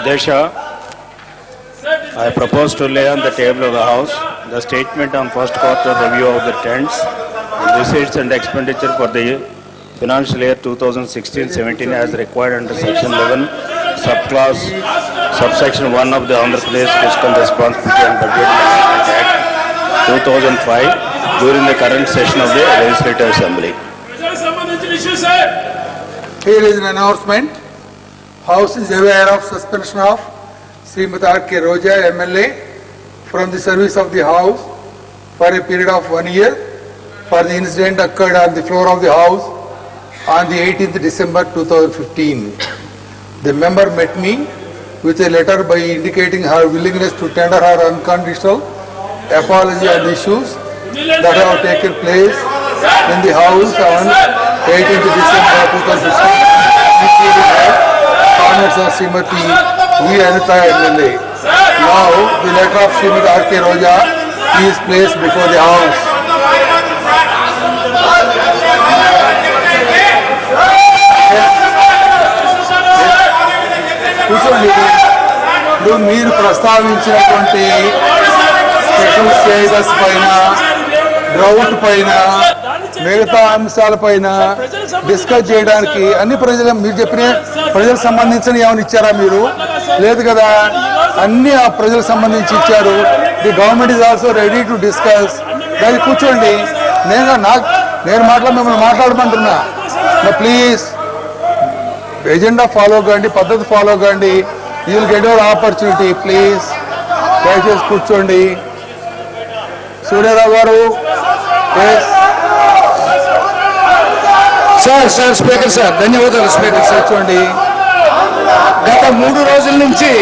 Adesha, I propose to lay on the table of the House the statement on first quarter review of the trends and receipts and expenditure for the financial year 2016-17 as required under Section 11, subsection 1 of the Andhra Pradesh Fiscal Responsibility and Budget Management Act 2005 during the current session of the Legislative Assembly. Here is an announcement. House is aware of suspension of Srimati R.K. Roja, MLA, from the service of the House for a period of 1 year for the incident occurred on the floor of the House on the 18th December 2015. The member met me with a letter by indicating her willingness to tender her unconditional apology on the issues that have taken place in the House on 18th December 2015. Comments of Srimati V. Anita MLA. Now, the letter of Srimati R.K. Roja is placed before the House. ఇప్పుడు మీరు ప్రస్తావించినటువంటి special status పైన, drought పైన, మిగతా అంశాల పైన discuss చేయడానికి అన్ని ప్రజలు మీరు చెప్పిన ప్రజలకు సంబంధించిన ఏమైనా ఇచ్చారా? మీరు లేదు కదా, అన్ని ఆ ప్రజలకు సంబంధించి ఇచ్చారు. The government is also ready to discuss. దాన్ని కూర్చోండి. నేను మిమ్మల్ని మాట్లాడమంటున్నా. ప్లీజ్ ఎజెండా ఫాలో కండి, పద్ధతి ఫాలో కండి. You will get your opportunity. Please దయచేసి కూర్చోండి. సూర్యారావు గారు. సార్ స్పీకర్ సార్, ధన్యవాదాలు స్పీకర్ సార్. చూడండి, గత 3 రోజుల నుంచి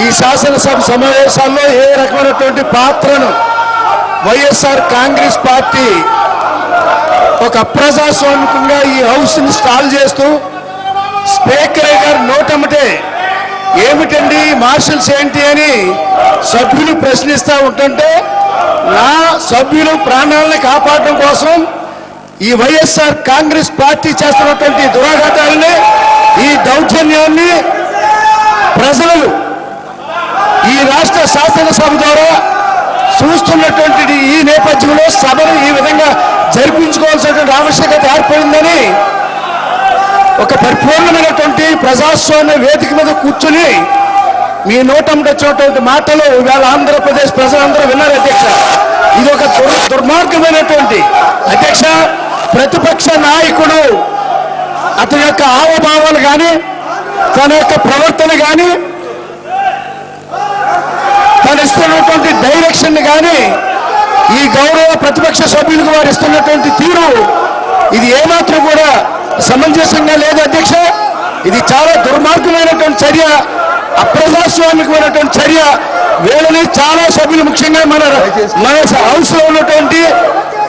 ఈ శాసనసభ సమావేశాల్లో ఏ రకమైనటువంటి పాత్రను వైఎస్ఆర్ కాంగ్రెస్ పార్టీ ఒక అప్రజాస్వామికంగా ఈ హౌస్ ని స్టాల్ చేస్తూ స్పీకర్ గారు నోటమ్మటే ఏమిటండి మార్షల్స్ ఏంటి అని సభ్యులు ప్రశ్నిస్తూ ఉంటుంటే, నా సభ్యులు ప్రాణాలను కాపాడడం కోసం ఈ వైఎస్ఆర్ కాంగ్రెస్ పార్టీ చేస్తున్నటువంటి దురాఘాతాలని, ఈ దౌర్జన్యాన్ని ప్రజలు ఈ రాష్ట్ర శాసనసభ ద్వారా చూస్తున్నటువంటి ఈ నేపథ్యంలో సభను ఈ విధంగా జరిపించుకోవాల్సినటువంటి ఆవశ్యకత ఏర్పడిందని ఒక పరిపూర్ణమైనటువంటి ప్రజాస్వామ్య వేదిక మీద కూర్చుని మీ నోటంట వచ్చినటువంటి మాటలు ఇవాళ ఆంధ్రప్రదేశ్ ప్రజలందరూ విన్నారు అధ్యక్ష. ఇది ఒక దుర్మార్గమైనటువంటి అధ్యక్ష. ప్రతిపక్ష నాయకుడు అతని యొక్క హావభావాలు కానీ, తన యొక్క ప్రవర్తన కానీ, తను ఇస్తున్నటువంటి డైరెక్షన్ కానీ, ఈ గౌరవ ప్రతిపక్ష సభ్యులకు వారు ఇస్తున్నటువంటి తీరు, ఇది ఏమాత్రం కూడా సమంజసంగా లేదు అధ్యక్ష. ఇది చాలా దుర్మార్గమైనటువంటి చర్య, అప్రజాస్వామికమైనటువంటి చర్య. వీళ్ళని చాలా సభ్యులు, ముఖ్యంగా మన హౌస్ లో ఉన్నటువంటి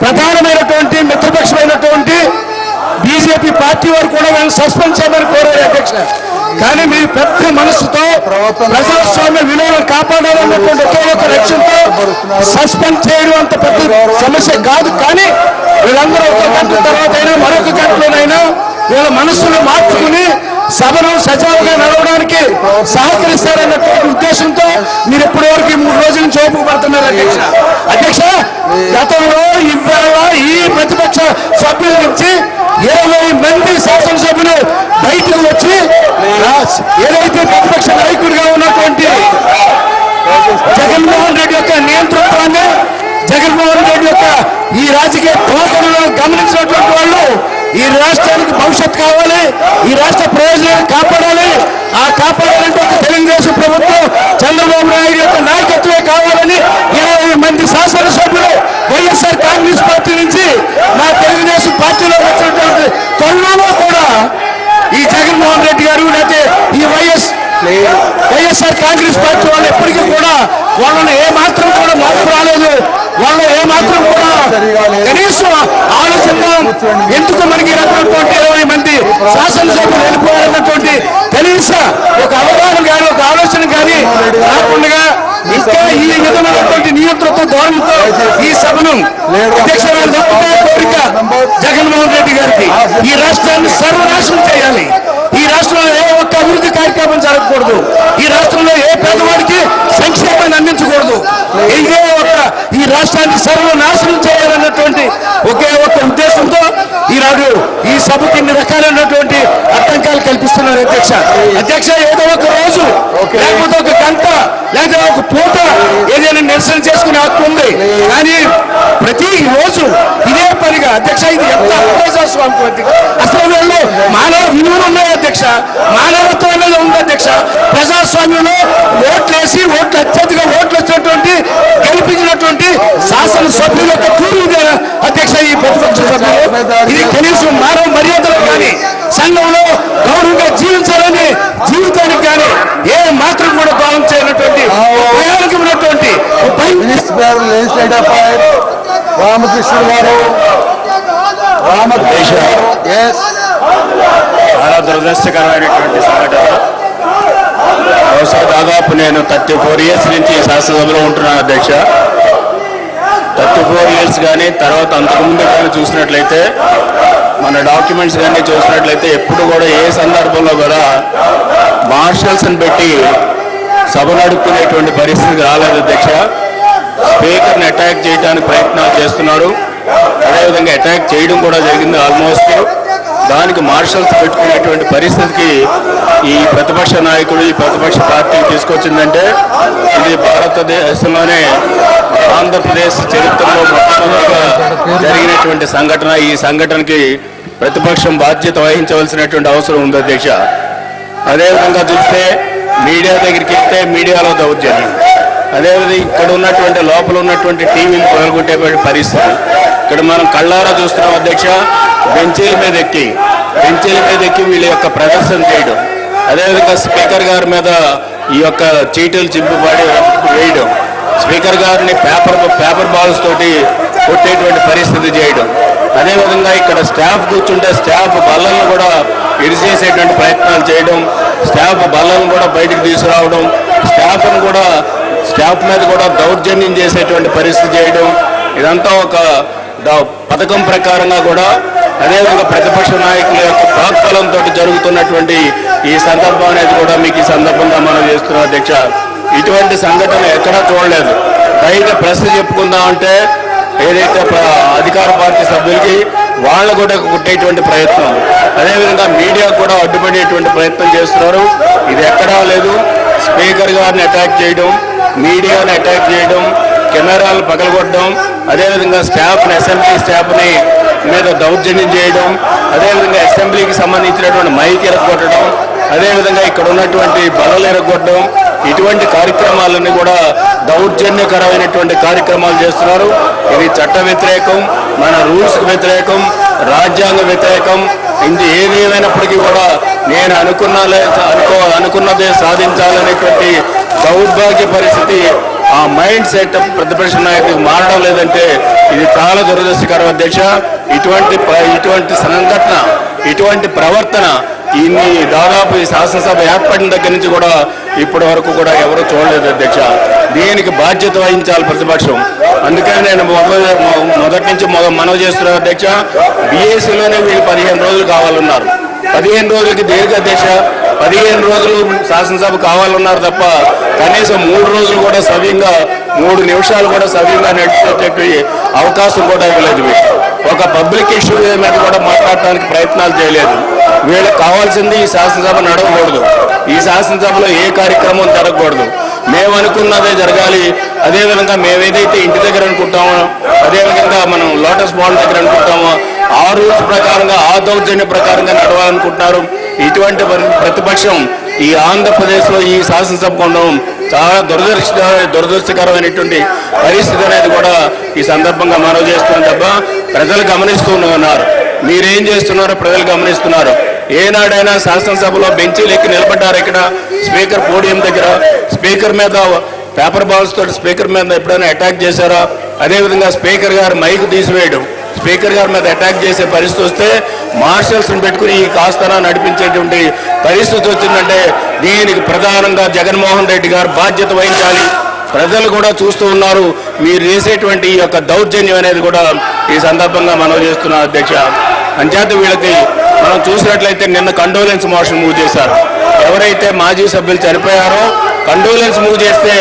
ప్రధానమైనటువంటి మిత్రపక్షమైనటువంటి బీజేపీ పార్టీ వారు కూడా వీళ్ళని సస్పెండ్ చేయమని కోరారు అధ్యక్ష. కానీ మీ పెద్ద మనసుతో ప్రజాస్వామ్య విలువలను కాపాడాలన్నటువంటి ఒకే ఒక లక్ష్యంతో సస్పెండ్ చేయడం అంత పెద్ద సమస్య కాదు. కానీ వీళ్ళందరూ ఒక గంట తర్వాత అయినా మరొక గంటలోనైనా వీళ్ళ మనస్సును మార్చుకుని సభను సజావుగా నడవడానికి సహకరిస్తారన్నటువంటి ఉద్దేశంతో మీరు ఇప్పటి వరకు 3 రోజుల నుంచి ఓపిక పడుతున్నారు అధ్యక్ష. అధ్యక్ష, గతంలో ఇవాళ ఈ ప్రతిపక్ష సభ్యుల నుంచి 20 మంది శాసనసభ్యులు బయటకు వచ్చి ఏదైతే ప్రతిపక్ష నాయకుడిగా ఉన్నటువంటి జగన్మోహన్ రెడ్డి యొక్క నియంతృత్వాన్ని, జగన్మోహన్ రెడ్డి యొక్క ఈ రాజకీయ పోకడలను గమనించినటువంటి వాళ్ళు ఈ రాష్ట్రానికి భవిష్యత్తు కావాలి, ఈ రాష్ట్ర ప్రయోజనాలను కాపాడాలి. ఆ కాపాడాలంటే ఒక తెలుగుదేశం ప్రభుత్వం, చంద్రబాబు నాయుడు యొక్క నాయకత్వమే కావాలని 20 మంది శాసనసభ్యులు వైఎస్ఆర్ కాంగ్రెస్ పార్టీ నుంచి మా తెలుగుదేశం పార్టీలో వచ్చినటువంటి తరుణంలో కూడా ఈ జగన్మోహన్ రెడ్డి గారు లేకపోతే ఈ వైఎస్ఆర్ కాంగ్రెస్ పార్టీ వాళ్ళు ఎప్పటికీ కూడా వాళ్ళని ఏమాత్రం కూడా మార్పు రాలేదు. వాళ్ళు ఏమాత్రం కూడా కనీసం ఆలోచన ఎందుకు మనకి రకమైనటువంటి 20 మంది శాసనసభ్యులు వెళ్ళిపోయారన్నటువంటి కనీస ఒక అవగాహన కానీ, ఒక ఆలోచన కానీ రాకుండా ఇంకా ఈ విధమైనటువంటి నియంత్రణతో ధోరణితో ఈ సభను అధ్యక్షురాలు కోరిక జగన్మోహన్ రెడ్డి గారికి ఈ రాష్ట్రాన్ని సర్వనాశనం చేయాలి. ఈ రాష్ట్రంలో ఏ ఒక్క అభివృద్ధి కార్యక్రమం జరగదు. చేయకూడదు. ఈ రాష్ట్రంలో ఏ పేదవాడికి సంక్షేమాన్ని అందించకూడదు. ఇదే ఒక ఈ రాష్ట్రాన్ని సర్వనాశనం చేయాలన్నటువంటి ఒకే ఒక ఉద్దేశంతో ఈనాడు ఈ సభకి ఇన్ని రకాలైనటువంటి ఆటంకాలు కల్పిస్తున్నారు అధ్యక్ష. ఏదో ఒక రోజు లేకపోతే ఒక గంట లేదా ఒక పూట ఏదైనా నిరసన చేసుకునే హక్కు ఉంది, కానీ ప్రతి రోజు ఇదే పనిగా అధ్యక్ష ఇది ఎంత అప్రజాస్వామికం అధ్యక్ష. అసలు వీళ్ళు మానవ విలువలు ఉన్నాయి అధ్యక్ష, మానవత్వం అనేది ఉంది అధ్యక్ష. ప్రజాస్వామ్యంలో ఓట్లేసి అత్యధిక ఓట్లు వచ్చినటువంటి గెలిపించినటువంటి శాసనసభ్యుల యొక్క కూలి ఇదేనా అధ్యక్ష ఈ ప్రతిపక్ష సభ్యులు? ఇది కనీసం మానవ మర్యాదలు కానీ సంఘంలో గౌరవంగా జీవించాలని జీవితానికి కానీ ఏ మాత్రం కూడా భావం చేయనటువంటి భయానకమైనటువంటి రామకృష్ణ గారు చాలా దురదృష్టకరమైనటువంటి సంఘటన. బహుశా దాదాపు నేను 34 years నుంచి ఈ శాసనసభలో ఉంటున్నాను అధ్యక్ష. 34 years కానీ తర్వాత అంతకుముందు కానీ చూసినట్లయితే మన డాక్యుమెంట్స్ కానీ చూసినట్లయితే ఎప్పుడు కూడా ఏ సందర్భంలో కూడా మార్షల్స్ని పెట్టి సభ నడుపుకునేటువంటి పరిస్థితి రాలేదు అధ్యక్ష. స్పీకర్ని అటాక్ చేయడానికి ప్రయత్నాలు చేస్తున్నారు, అదేవిధంగా అటాక్ చేయడం కూడా జరిగింది ఆల్మోస్ట్. దానికి మార్షల్స్ పెట్టుకునేటువంటి పరిస్థితికి ఈ ప్రతిపక్ష నాయకుడు ఈ ప్రతిపక్ష పార్టీ తీసుకొచ్చిందంటే ఇది భారతదేశంలోనే ఆంధ్రప్రదేశ్ చరిత్రలో మొట్టమొదటిగా జరిగినటువంటి సంఘటన. ఈ సంఘటనకి ప్రతిపక్షం బాధ్యత వహించవలసినటువంటి అవసరం ఉంది అధ్యక్ష. అదేవిధంగా చూస్తే మీడియా దగ్గరికి వెళ్తే మీడియాలో దౌర్జన్యం, అదేవిధంగా ఇక్కడ ఉన్నటువంటి లోపల ఉన్నటువంటి టీవీలు పగలగొట్టేటువంటి పరిస్థితి ఇక్కడ మనం కళ్ళారా చూస్తున్నాం అధ్యక్ష. బెంచీల మీద ఎక్కి వీళ్ళ యొక్క ప్రదర్శన చేయడం, అదేవిధంగా స్పీకర్ గారి మీద ఈ యొక్క చీటీలు చింపుబడి వేయడం, స్పీకర్ గారిని పేపర్ బాల్స్ తోటి కొట్టేటువంటి పరిస్థితి చేయడం, అదేవిధంగా ఇక్కడ స్టాఫ్ కూర్చుంటే స్టాఫ్ బల్లలను కూడా ఇరిచేసేటువంటి ప్రయత్నాలు చేయడం, స్టాఫ్ బల్లలను కూడా బయటకు తీసుకురావడం, స్టాఫ్ మీద కూడా దౌర్జన్యం చేసేటువంటి పరిస్థితి చేయడం, ఇదంతా ఒక పథకం ప్రకారంగా కూడా అదేవిధంగా ప్రతిపక్ష నాయకుల యొక్క ప్రోత్సాహంతో జరుగుతున్నటువంటి ఈ సందర్భం అనేది కూడా మీకు ఈ సందర్భంగా మనం చేస్తున్నాం అధ్యక్ష. ఇటువంటి సంఘటన ఎక్కడా చూడలేదు. బయట ప్రెస్ చెప్పుకుందామంటే ఏదైతే అధికార పార్టీ సభ్యులకి వాళ్ళు కూడా కుట్టేటువంటి ప్రయత్నం, అదేవిధంగా మీడియాకు కూడా అడ్డుపడేటువంటి ప్రయత్నం చేస్తున్నారు. ఇది ఎక్కడా లేదు. స్పీకర్ గారిని అటాక్ చేయడం, మీడియాని అటాక్ చేయడం, కెమెరాలు పగలగొట్టడం, అదేవిధంగా అసెంబ్లీ స్టాఫ్ని మీద దౌర్జన్యం చేయడం, అదేవిధంగా అసెంబ్లీకి సంబంధించినటువంటి మైక్ ఎరగొట్టడం, అదేవిధంగా ఇక్కడ ఉన్నటువంటి బలలు ఎరగొట్టడం, ఇటువంటి కార్యక్రమాలన్నీ కూడా దౌర్జన్యకరమైనటువంటి కార్యక్రమాలు చేస్తున్నారు. ఇది చట్ట వ్యతిరేకం, మన రూల్స్కి వ్యతిరేకం, రాజ్యాంగ వ్యతిరేకం. ఇది ఏది ఏమైనప్పటికీ కూడా నేను అనుకున్నదే సాధించాలనేటువంటి దౌర్భాగ్య పరిస్థితి ఆ మైండ్ సెట్ ప్రతిపక్ష నాయకులకు మారడం లేదంటే ఇది చాలా దురదృష్టకరం అధ్యక్ష. ఇటువంటి సంఘటన, ఇటువంటి ప్రవర్తన దాదాపు ఈ శాసనసభ ఏర్పడిన దగ్గర నుంచి కూడా ఇప్పటి వరకు కూడా ఎవరు చూడలేదు అధ్యక్ష. దీనికి బాధ్యత వహించాలి ప్రతిపక్షం. అందుకని నేను మొదటి నుంచి మనవి చేస్తున్నాను అధ్యక్ష. బీఎస్సీలోనే వీళ్ళు 15 రోజులు కావాలన్నారు. 15 రోజులకి దీర్ఘ అధ్యక్ష 15 రోజులు శాసనసభ కావాలన్నారు తప్ప కనీసం 3 రోజులు కూడా సవ్యంగా 3 నిమిషాలు కూడా సవ్యంగా నడిచేటట్టు అవకాశం కూడా ఇవ్వలేదు. ఒక పబ్లిక్ ఇష్యూ మీద కూడా మాట్లాడటానికి ప్రయత్నాలు చేయలేదు. వీళ్ళకి కావాల్సింది ఈ శాసనసభ నడవకూడదు, ఈ శాసనసభలో ఏ కార్యక్రమం జరగకూడదు, మేము అనుకున్నదే జరగాలి. అదేవిధంగా మేమేదైతే ఇంటి దగ్గర అనుకుంటామో, అదేవిధంగా మనం లోటస్ పాండ్ దగ్గర అనుకుంటామో ఆ రూల్స్ ప్రకారంగా, ఆ దౌర్జన్య ప్రకారంగా నడవాలనుకుంటున్నారు. ఇటువంటి ప్రతిపక్షం ఈ ఆంధ్రప్రదేశ్లో ఈ శాసనసభ ఉండడం చాలా దురదృష్టకరమైనటువంటి పరిస్థితి అనేది కూడా ఈ సందర్భంగా మనవి చేస్తున్నాం తప్ప ప్రజలు గమనిస్తూ ఉన్నారు. మీరేం చేస్తున్నారో ప్రజలు గమనిస్తున్నారు. ఏనాడైనా శాసనసభలో బెంచీలు ఎక్కి నిలబడ్డారు. ఇక్కడ స్పీకర్ పోడియం దగ్గర స్పీకర్ మీద పేపర్ బాల్స్ తోటి స్పీకర్ మీద ఎప్పుడైనా అటాక్ చేశారా? అదేవిధంగా స్పీకర్ గారు మైక్ తీసివేయడం, స్పీకర్ గారి మీద అటాక్ చేసే పరిస్థితి వస్తే మార్షల్స్ని పెట్టుకుని ఈ కాస్తనా నడిపించేటువంటి పరిస్థితి వచ్చిందంటే దీనికి ప్రధానంగా జగన్మోహన్ రెడ్డి గారు బాధ్యత వహించాలి. ప్రజలు కూడా చూస్తూ ఉన్నారు. మీరు చేసేటువంటి ఈ యొక్క దౌర్జన్యం అనేది కూడా ఈ సందర్భంగా మనవి చేస్తున్నారు అధ్యక్ష. అంచేత వీళ్ళకి మనం చూసినట్లయితే నిన్న కండోలెన్స్ మోషన్ మూవ్ చేశారు. ఎవరైతే మాజీ సభ్యులు చనిపోయారో కండోలెన్స్ మూవ్ చేస్తే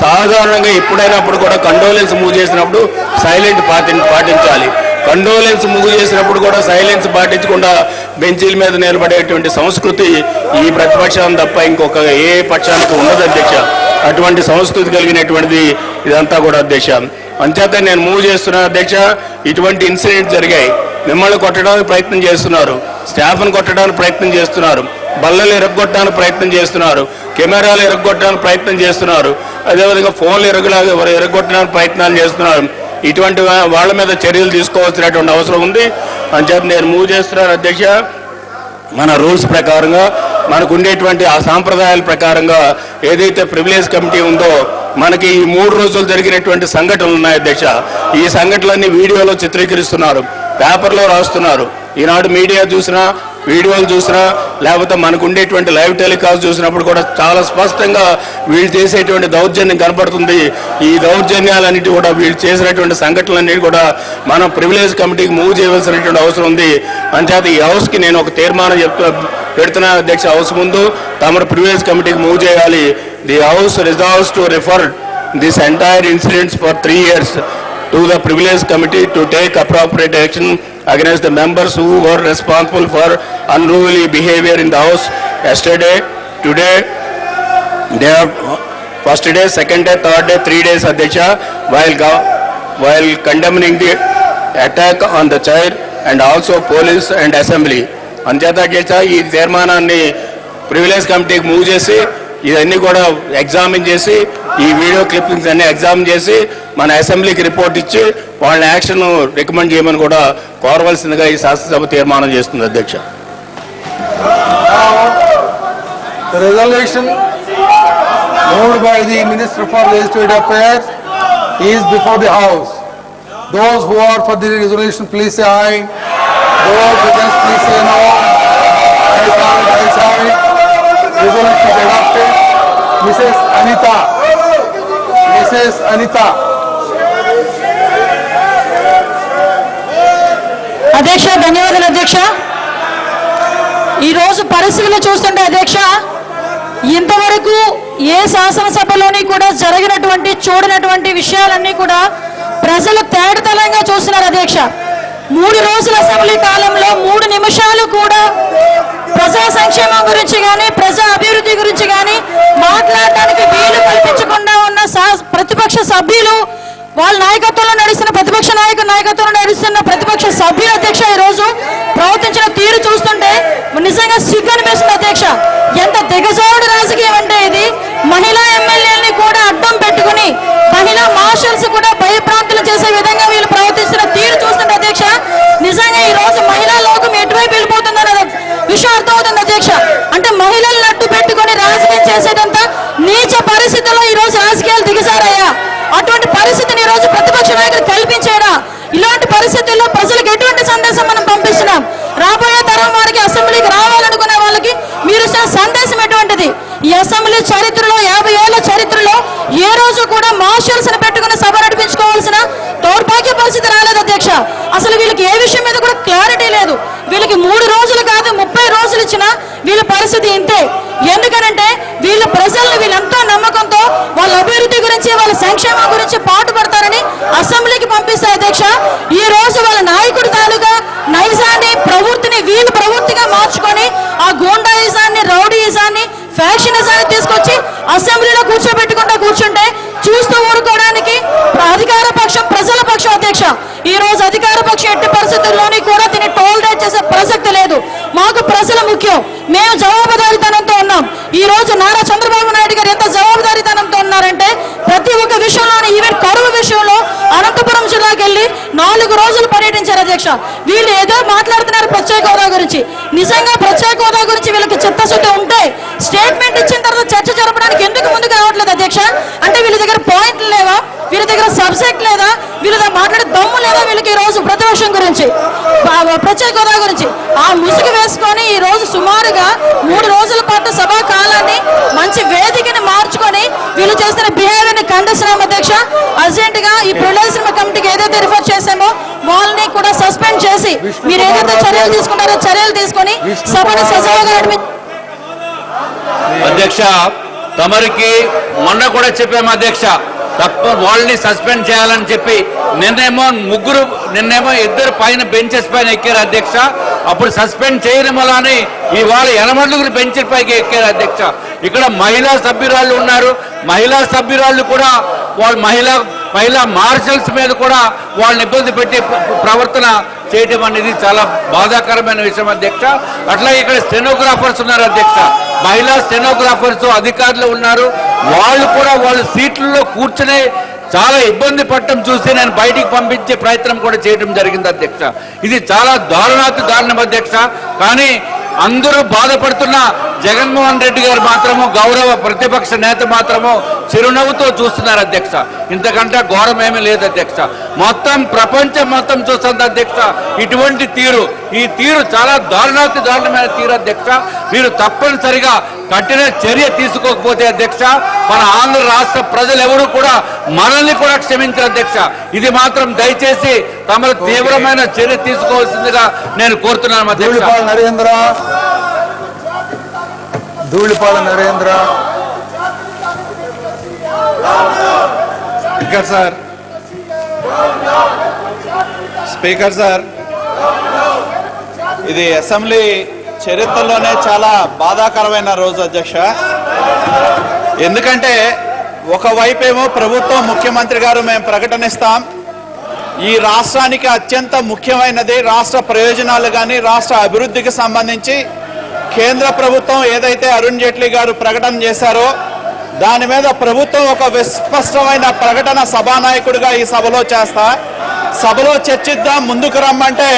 సాధారణంగా ఎప్పుడైనప్పుడు కూడా కండోలెన్స్ మూవ్ చేసినప్పుడు సైలెంట్ పాటించాలి. కండోలెన్స్ మూవ్ చేసినప్పుడు కూడా సైలెన్స్ పాటించకుండా బెంచీల మీద నిలబడేటువంటి సంస్కృతి ఈ ప్రతిపక్షం తప్ప ఇంకొక ఏ పక్షానికి ఉండదు అధ్యక్ష. అటువంటి సంస్కృతి కలిగినటువంటిది ఇదంతా కూడా అధ్యక్ష. అంచేత నేను మూవ్ చేస్తున్నాను అధ్యక్ష. ఇటువంటి ఇన్సిడెంట్ జరిగాయి. మిమ్మల్ని కొట్టడానికి ప్రయత్నం చేస్తున్నారు, స్టాఫ్ను కొట్టడానికి ప్రయత్నం చేస్తున్నారు, బల్లలు ఎరగొట్టడానికి ప్రయత్నం చేస్తున్నారు, కెమెరాలు ఎరగొట్టడానికి ప్రయత్నం చేస్తున్నారు, అదేవిధంగా ఫోన్లు ఎరగొట్టడానికి ప్రయత్నాలు చేస్తున్నారు. ఇటువంటి వాళ్ళ మీద చర్యలు తీసుకోవాల్సినటువంటి అవసరం ఉంది. అంచేత నేను మూవ్ చేస్తున్నాను అధ్యక్ష. మన రూల్స్ ప్రకారంగా మనకు ఉండేటువంటి ఆ సాంప్రదాయాల ప్రకారంగా ఏదైతే ప్రివిలేజ్ కమిటీ ఉందో మనకి ఈ 3 రోజులు జరిగినటువంటి సంఘటనలు ఉన్నాయి అధ్యక్ష. ఈ సంఘటనలన్నీ వీడియోలో చిత్రీకరిస్తున్నారు, పేపర్లో రాస్తున్నారు. ఈనాడు మీడియా చూసినా, వీడియోలు చూసినా, లేకపోతే మనకు ఉండేటువంటి లైవ్ టెలికాస్ట్ చూసినప్పుడు కూడా చాలా స్పష్టంగా వీళ్ళు చేసేటువంటి దౌర్జన్యం కనపడుతుంది. ఈ దౌర్జన్యాలన్నిటి కూడా వీళ్ళు చేసినటువంటి సంఘటనలన్నిటి కూడా మనం ప్రివిలేజ్ కమిటీకి మూవ్ చేయవలసినటువంటి అవసరం ఉంది. అంచేత ఈ హౌస్కి నేను ఒక తీర్మానం పెడుతున్నా అధ్యక్ష. హౌస్ ముందు తమరు ప్రివిలేజ్ కమిటీకి మూవ్ చేయాలి. The house resolves to refer this entire incidents for 3 years to the privilege committee to take appropriate action against the members who were responsible for unruly behavior in the house yesterday, today, first day, second day, third day, 3 days Adhyaksha, while condemning the attack on the chair and also police and assembly. అంచేత అధ్యక్ష ఈ తీర్మానాన్ని privilege కమిటీకి move చేసి ఇవన్నీ కూడా examine చేసి ఈ వీడియో క్లిప్పింగ్స్ అన్ని ఎగ్జామిన్ చేసి మన అసెంబ్లీకి రిపోర్ట్ ఇచ్చి వాళ్ళని యాక్షన్ రికమెండ్ చేయమని కూడా కోరవలసిందిగా ఈ శాసనసభ తీర్మానం చేస్తుంది అధ్యక్ష. The resolution moved by the Minister for Legislative Affairs is before the House. Those who are for the resolution, please say aye. Those against, please say no. Ayes have it. Resolution is adopted. Mrs. Anita. అధ్యక్ష ధన్యవాదాలు అధ్యక్ష. ఈరోజు పరిస్థితులు చూస్తుంటే అధ్యక్ష ఇంతవరకు ఏ శాసనసభలోని కూడా జరిగినటువంటి చూడనటువంటి విషయాలన్నీ కూడా ప్రజలు తేటతలంగా చూస్తున్నారు అధ్యక్ష. 3 రోజుల అసెంబ్లీ కాలంలో 3 నిమిషాలు కూడా ప్రజా సంక్షేమం గురించి కానీ ప్రజా అభివృద్ధి గురించి కానీ మాట్లాడడానికి వీలు కల్పించకుండా ఉన్న ప్రతిపక్ష సభ్యులు వాళ్ళ నాయకత్వంలో నడుస్తున్న ప్రతిపక్ష నాయకత్వంలో నడుస్తున్న ప్రతిపక్ష సభ్యుల అధ్యక్ష ఈరోజు ప్రవర్తించిన తీరు చూస్తుంటే నిజంగా సిగ్గు అనిపిస్తుంది అధ్యక్ష. ఎంత దిగజారుడు రాజకీయం అంటే ఇది. మహిళా ఎమ్మెల్యేలని కూడా అడ్డం పెట్టుకుని మహిళా మార్షల్స్ కూడా భయప్రాంతులు చేసే విధంగా వీళ్ళు ప్రవర్తిస్తున్న తీరు చూస్తుంటే అధ్యక్ష నిజంగా ఈ రోజు మహిళా లోకం ఎటువైపు వెళ్ళిపోతుందన్న విషయం అర్థమవుతుంది అధ్యక్ష. అంటే మహిళలను అడ్డు పెట్టుకుని రాజకీయం చేసేదంతా నీచ పరిస్థితుల్లో ఈ రోజు రాజకీయాలు దిగజారయ్యా. అటువంటి పరిస్థితిని ఈ రోజు ప్రతిపక్ష నాయకులు కల్పించారా? ఇలాంటి పరిస్థితుల్లో ప్రజలకు ఎటువంటి సందేశం మనం పంపిస్తున్నాం? రాబోయే తరం వారికి అసెంబ్లీకి రావాలనుకునే వాళ్ళకి మీరు ఇచ్చిన సందేశం ఎటువంటిది? ఈ అసెంబ్లీ చరిత్రలో 50 ఏళ్ల చరిత్రలో ఏ రోజు కూడా మార్షల్స్ పెట్టుకుని సభ నడిపించుకోవాల్సిన దౌర్భాగ్య పరిస్థితి రాలేదు అధ్యక్ష. అసలు వీళ్ళకి ఏ విషయం మీద కూడా క్లారిటీ లేదు. వీళ్ళకి 3 రోజులు కాదు 30 రోజులు ఇచ్చినా వీళ్ళ పరిస్థితి ఇంతే. ఎందుకనంటే వీళ్ళు ప్రజల్ని వీళ్ళంతా నమ్మకంతో వాళ్ళ అభివృద్ధి గురించి వాళ్ళ సంక్షేమం గురించి పాటుపడతారని అసెంబ్లీకి పంపిస్తారు అధ్యక్ష. ఈ రోజు వాళ్ళ నాయకుడి తాలూకా నైజాన్ని ప్రవృత్తిని వీళ్ళు ప్రవృత్తిగా మార్చుకొని ఆ గూండాయిజాన్ని రౌడీయిజాన్ని ఫ్యాక్షనిజాన్ని తీసుకొచ్చి అసెంబ్లీలో కూర్చుంటే చూస్తూ ఊరుకోవడానికి అధికార పక్షం ప్రజల పక్షం అధ్యక్ష. ఈ రోజు అధికార పక్షం ఎట్టి పరిస్థితుల్లోని కూడా దీన్ని టోలరేట్ చేసే ప్రసక్తి లేదు. మాకు ప్రజలు ముఖ్యం. మేము జవాబుదారీతనంతో ఉన్నాం. ఈ రోజు నారా చంద్రబాబు నాయుడు గారు ఎంత జవాబుదారీతనంతో ఉన్నారంటే ప్రతి ఒక్క విషయంలోనే ఈవెన్ కరువు విషయంలో అనంతపురం జిల్లాకి వెళ్ళి 4 రోజులు పర్యటించారు అధ్యక్ష. వీళ్ళు ఏదో మాట్లాడుతున్నారు ప్రత్యేక హోదా గురించి. నిజంగా ప్రత్యేక హోదా గురించి వీళ్ళకి చిత్తశుద్ధి ఉంటే స్టేట్మెంట్ ఇచ్చిన తర్వాత చర్చ జరపడానికి ఎందుకు ముందుకు రావట్లేదు అధ్యక్ష? అంటే వీళ్ళ దగ్గర పాయింట్లు లేవా? వీళ్ళ దగ్గర సబ్జెక్ట్ లేదా? వీళ్ళ దగ్గర మాట్లాడే దమ్ము లేదా వీళ్ళకి? ఈ రోజు ప్రతిపక్షం గురించి ప్రత్యేక హోదా గురించి ఆ ముసుగు వేసుకొని ఈ రోజు సుమారుగా 3 రోజుల పాటు సభా కాలాన్ని మంచి వేదికని మార్చుకొని వీళ్ళు చేస్తున్న బిహేవియర్ ని ఖండిస్తున్నాం అధ్యక్ష. అర్జెంట్ గా ఈ ప్రొడక్షన్ కమిటీకి ఏదైతే రిఫర్ చేసామో వాళ్ళని కూడా సస్పెండ్ చేసి మీరు ఏదైతే చర్యలు తీసుకున్నారో చర్యలు తీసుకొని సభను సజావుగా అధ్యక్ష, తమరికి మొన్న కూడా చెప్పాము అధ్యక్ష, తప్ప వాళ్ళని సస్పెండ్ చేయాలని చెప్పి నిన్నేమో ఇద్దరు పైన బెంచెస్ పైన ఎక్కారు అధ్యక్ష. అప్పుడు సస్పెండ్ చేయడం వల్లనే ఇవాళ 80 బెంచెస్ పైకి ఎక్కారు అధ్యక్ష. ఇక్కడ మహిళా సభ్యురాళ్ళు ఉన్నారు, మహిళా సభ్యురాళ్ళు కూడా వాళ్ళు మహిళా మార్షల్స్ మీద కూడా వాళ్ళని ఇబ్బంది పెట్టి ప్రవర్తన చేయడం అనేది చాలా బాధాకరమైన విషయం అధ్యక్ష. అట్లాగే ఇక్కడ స్టెనోగ్రాఫర్స్ ఉన్నారు అధ్యక్ష, మహిళా స్టెనోగ్రాఫర్స్ అధికారులు ఉన్నారు. వాళ్ళు కూడా వాళ్ళ సీట్లలో కూర్చునే చాలా ఇబ్బంది పడటం చూసి నేను బయటికి పంపించే ప్రయత్నం కూడా చేయడం జరిగింది అధ్యక్ష. ఇది చాలా దారుణం అధ్యక్ష. కానీ అందరూ బాధపడుతున్న జగన్మోహన్ రెడ్డి గారు మాత్రము, గౌరవ ప్రతిపక్ష నేత మాత్రము చిరునవ్వుతో చూస్తున్నారు అధ్యక్ష. ఇంతకంటే ఘోరం ఏమీ లేదు అధ్యక్ష. మొత్తం ప్రపంచం మొత్తం చూస్తుంది అధ్యక్ష ఇటువంటి తీరు. ఈ తీరు చాలా దారుణమైన తీరు అధ్యక్ష. మీరు తప్పనిసరిగా కఠిన చర్య తీసుకోకపోతే అధ్యక్ష, మన ఆంధ్ర రాష్ట్ర ప్రజలు ఎవరు కూడా మనల్ని కూడా క్షమించారు అధ్యక్ష. ఇది మాత్రం దయచేసి తమరు తీవ్రమైన చర్య తీసుకోవాల్సిందిగా నేను కోరుతున్నాను అధ్యక్ష. ధూళిపాల నరేంద్ర స్పీకర్ సార్, ఇది అసెంబ్లీ చరిత్రలోనే చాలా బాధాకరమైన రోజు అధ్యక్ష. ఎందుకంటే ఒకవైపేమో ప్రభుత్వం, ముఖ్యమంత్రి గారు మేము ప్రకటనిస్తాం, ఈ రాష్ట్రానికి అత్యంత ముఖ్యమైనది రాష్ట్ర ప్రయోజనాలు కానీ రాష్ట్ర అభివృద్ధికి సంబంధించి కేంద్ర ప్రభుత్వం ఏదైతే అరుణ్ జైట్లీ గారు ప్రకటన చేశారో దాని మీద ప్రభుత్వం ఒక విస్పష్టమైన ప్రకటన సభానాయకుడిగా ఈ సభలో చేస్తా, సభలో చర్చిద్దాం ముందుకు రమ్మంటే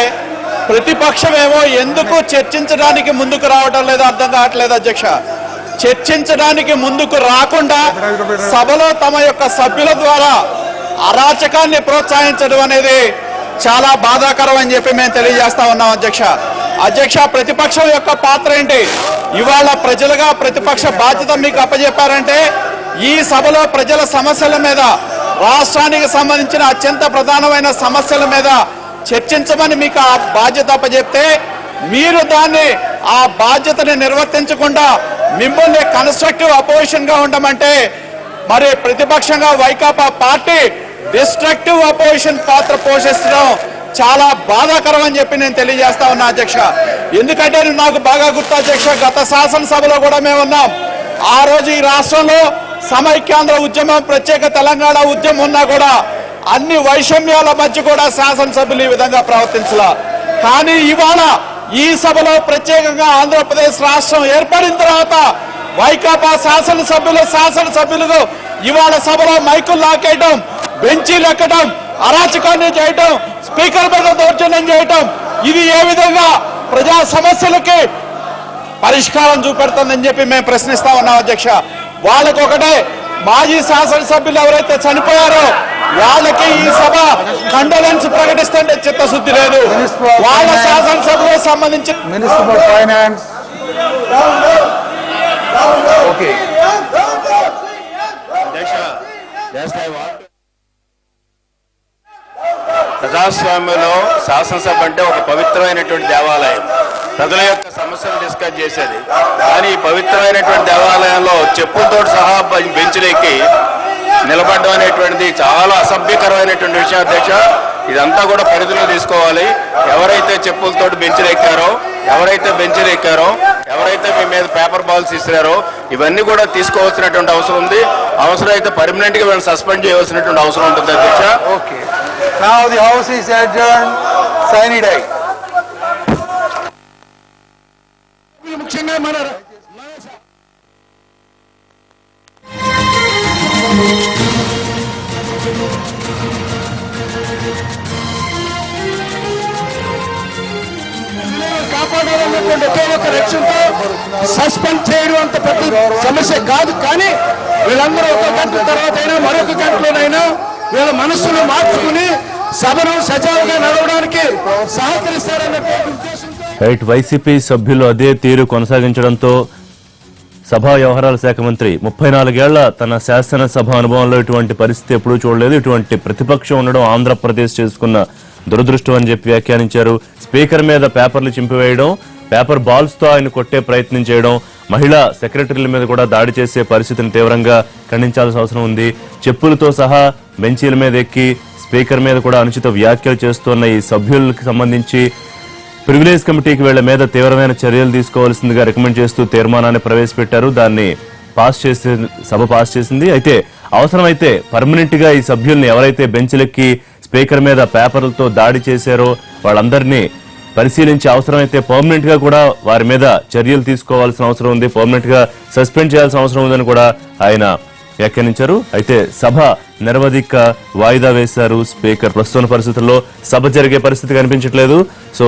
ప్రతిపక్షమేమో ఎందుకు చర్చించడానికి ముందుకు రావడం లేదో అర్థం కావట్లేదు అధ్యక్ష. చర్చించడానికి ముందుకు రాకుండా సభలో తమ యొక్క సభ్యుల ద్వారా అరాచకాన్ని ప్రోత్సహించడం అనేది చాలా బాధాకరం అని చెప్పి మేము తెలియజేస్తా ఉన్నాం అధ్యక్ష. ప్రతిపక్షం యొక్క పాత్ర ఏంటి? ఇవాళ ప్రజలుగా ప్రతిపక్ష బాధ్యత మీకు అప్పచెప్పారంటే ఈ సభలో ప్రజల సమస్యల మీద, రాష్ట్రానికి సంబంధించిన అత్యంత ప్రధానమైన సమస్యల మీద చర్చించమని మీకు ఆ బాధ్యత అప్పచెప్తే మీరు ఆ బాధ్యతని నిర్వర్తించకుండా మిమ్మల్ని కన్స్ట్రక్టివ్ అపోజిషన్ గా ఉండమంటే మరి ప్రతిపక్షంగా వైకాపా పార్టీ డిస్ట్రక్టివ్ అపోజిషన్ పాత్ర పోషించడం చాలా బాధాకరం అని చెప్పి నేను తెలియజేస్తా ఉన్నా అధ్యక్ష. ఎందుకంటే నాకు బాగా గుర్తు అధ్యక్ష, గత శాసనసభలో కూడా మేము ఉన్నాం. ఆ రోజు ఈ రాష్ట్రంలో సమైక్యాంధ్ర ఉద్యమం, ప్రత్యేక తెలంగాణ ఉద్యమం ఉన్నా కూడా అన్ని వైషమ్యాల మధ్య కూడా శాసనసభ్యులు ఈ విధంగా ప్రవర్తించలా. కానీ ఇవాళ ఈ సభలో ప్రత్యేకంగా ఆంధ్రప్రదేశ్ రాష్ట్రం ఏర్పడిన తర్వాత వైకాపా శాసనసభ్యులు ఇవాళ సభలో మైకులు లాకేయటం, బెంచీలు ఎక్కడం, అరాచకాన్ని చేయటం, స్పీకర్ మీద దౌర్జన్యం చేయటం, ఇది ఏ విధంగా ప్రజా సమస్యలకి పరిష్కారం చూపెడుతుందని చెప్పి మేము ప్రశ్నిస్తా ఉన్నాం అధ్యక్ష. వాళ్ళకి ఒకటే, మాజీ శాసనసభ్యులు ఎవరైతే చనిపోయారో వాళ్ళకి ఈ సభ కండోలెన్స్ ప్రకటిస్తుంటే చిత్తశుద్ధి లేదు. వాళ్ళ శాసనసభకు సంబంధించి మినిస్టర్ ఫర్ ఫైనాన్స్ ఓకే ప్రజాస్వామ్యంలో శాసనసభ అంటే ఒక పవిత్రమైనటువంటి దేవాలయం, ప్రజల యొక్క సమస్యలు డిస్కస్ చేసేది. కానీ ఈ పవిత్రమైనటువంటి దేవాలయంలో చెప్పులతో సహా బెంచులెక్కి నిలబడడం అనేటువంటిది చాలా అసభ్యకరమైనటువంటి విషయం అధ్యక్ష. ఇదంతా కూడా పరిధిలో తీసుకోవాలి. ఎవరైతే చెప్పులతో బెంచులు ఎక్కారో, ఎవరైతే మీ మీద పేపర్ బాల్స్ ఇస్తున్నారో ఇవన్నీ కూడా తీసుకోవాల్సినటువంటి అవసరం ఉంది. అవసరమైతే పర్మనెంట్ గా వీళ్ళని సస్పెండ్ చేయవలసినటువంటి అవసరం ఉంటుంది అధ్యక్ష. Okay, now the house is adjourned. Sine die. ముఖ్యంగా మన కాపాడాలన్నటువంటి ఒకే ఒక లక్ష్యంతో సస్పెండ్ చేయడం అంత పెద్ద సమస్య కాదు. కానీ వీళ్ళందరూ ఒక గంట తర్వాత అయినా మరొక గంటలోనైనా వీళ్ళ మనస్సును మార్చుకుని సభను సజావుగా నడవడానికి సహకరిస్తారన్నటువంటి ఉద్దేశంతో వైసీపీ సభ్యులు అదే తీరు కొనసాగించడంతో సభా వ్యవహారాల శాఖ మంత్రి 34 ఏళ్ల తన శాసనసభ అనుభవంలో ఇటువంటి పరిస్థితి ఎప్పుడూ చూడలేదు. ఇటువంటి ప్రతిపక్షం ఉండడం ఆంధ్రప్రదేశ్ చేసుకున్న దురదృష్టం అని చెప్పి వ్యాఖ్యానించారు. స్పీకర్ మీద పేపర్లు చింపివేయడం, పేపర్ బాల్స్ తో ఆయన కొట్టే ప్రయత్నం చేయడం, మహిళా సెక్రటరీల మీద కూడా దాడి చేసే పరిస్థితిని తీవ్రంగా ఖండించాల్సిన అవసరం ఉంది. చెప్పులతో సహా బెంచీల మీద ఎక్కి స్పీకర్ మీద కూడా అనుచిత వ్యాఖ్యలు చేస్తున్న ఈ సభ్యులకు సంబంధించి ప్రివిలేజ్ కమిటీకి వీళ్ల మీద తీవ్రమైన చర్యలు తీసుకోవాల్సిందిగా రికమెండ్ చేస్తూ తీర్మానాన్ని ప్రవేశపెట్టారు. దాన్ని సభ పాస్ చేసింది. అయితే అవసరమైతే పర్మనెంట్ గా ఈ సభ్యుల్ని ఎవరైతే బెంచ్లెక్కి స్పీకర్ మీద పేపర్లతో దాడి చేశారో వాళ్ళందరినీ పరిశీలించి అవసరమైతే పర్మనెంట్ గా కూడా వారి మీద చర్యలు తీసుకోవాల్సిన అవసరం ఉంది, పర్మనెంట్ గా సస్పెండ్ చేయాల్సిన అవసరం ఉందని కూడా ఆయన వ్యాఖ్యానించారు. అయితే సభ నిరవధిక వాయిదా వేశారు స్పీకర్. ప్రస్తుత పరిస్థితుల్లో సభ జరిగే పరిస్థితి కనిపించట్లేదు. సో